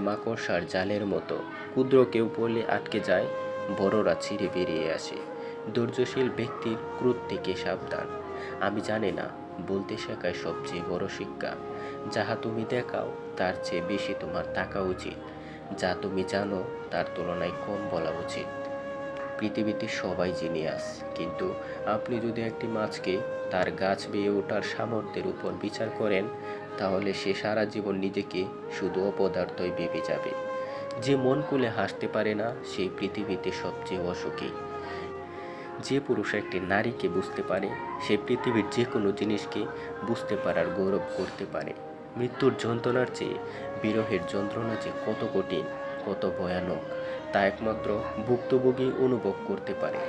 মাকড়সার জালের মতো, ক্ষুদ্র কেউ পড়লে আটকে যায়, বড়রা ছিঁড়ে বেরিয়ে আসে। ধৈর্যশীল ব্যক্তির ক্রোধ থেকে সাবধান। আমি জানি না বলতে শেখায় সবচেয়ে বড় শিক্ষা। যাহা তুমি দেখাও তার চেয়ে বেশি তোমার থাকা উচিত, যা তুমি জানো তার তুলনায় কম বলা উচিত। পৃথিবীতে সবাই জিনিয়াস, কিন্তু আপনি যদি একটি মাছকে তার গাছ বেয়ে ওঠার সামর্থ্যের উপর বিচার করেন, তাহলে সে সারা জীবন নিজেকে শুধু অপদার্থই ভেবে যাবে। যে মন খুলে হাসতে পারে না, সেই পৃথিবীতে সবচেয়ে অসুখী। যে পুরুষ একটি নারীকে বুঝতে পারে, সে পৃথিবীর যে কোনো জিনিসকে বুঝতে পারার গৌরব করতে পারে। মৃত্যুর যন্ত্রণার চেয়ে বিরহের যন্ত্রণা যে কত কঠিন, কত ভয়ানক, তা একমাত্র ভুক্তভোগী অনুভব করতে পারে।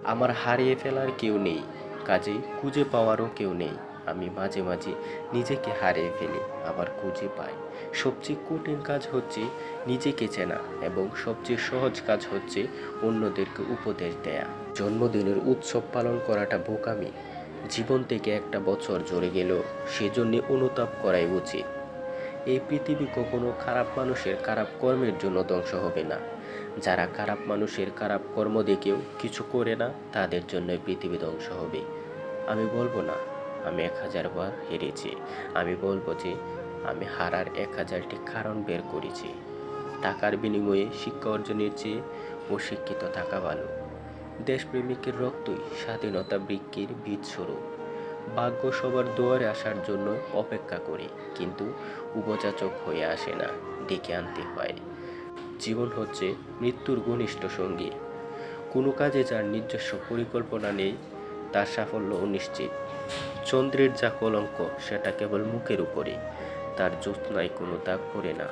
আমার হারিয়ে ফেলার কেউ নেই, কাজেই খুঁজে পাওয়ারও কেউ নেই। আমি মাঝে মাঝে নিজেকে হারিয়ে ফেলি, আবার খুঁজে পাই। সবচেয়ে কঠিন কাজ হচ্ছে নিজেকে চেনা, এবং সবচেয়ে সহজ কাজ হচ্ছে অন্যদেরকে উপদেশ দেয়া। জন্মদিনের উৎসব পালন করাটা বোকামি। জীবন থেকে একটা বছর ঝরে গেলেও সেজন্য অনুতাপ করাই উচিত। এই পৃথিবী কখনো খারাপ মানুষের খারাপ কর্মের জন্য ধ্বংস হবে না। যারা খারাপ মানুষের খারাপ কর্ম দেখেও কিছু করে না, তাদের জন্যই পৃথিবী ধ্বংস হবে। আমি বলবো না আমি 1000 বার হেরেছি, আমি বলবো যে আমি হারার 1000টি কারণ বের করেছি। টাকার বিনিময়ে শিক্ষা অর্জনের চেয়ে অশিক্ষিত থাকা ভালো। দেশপ্রেমিকের রক্তই স্বাধীনতা বৃক্ষের বীজ স্বরূপ। ভাগ্য সবার দুয়ারে আসার জন্য অপেক্ষা করে, কিন্তু উপযাচক হয়ে আসে না, ডেকে আনতে হয়। জীবন হচ্ছে মৃত্যুর ঘনিষ্ঠ সঙ্গী। কোনো কাজে যার নিজস্ব পরিকল্পনা নেই, তার সাফল্য অনিশ্চিত। চন্দ্রের যা কলঙ্ক, সেটা কেবল মুখের উপরে, তার জ্যোৎস্নায় কোনো দাগ পড়ে না।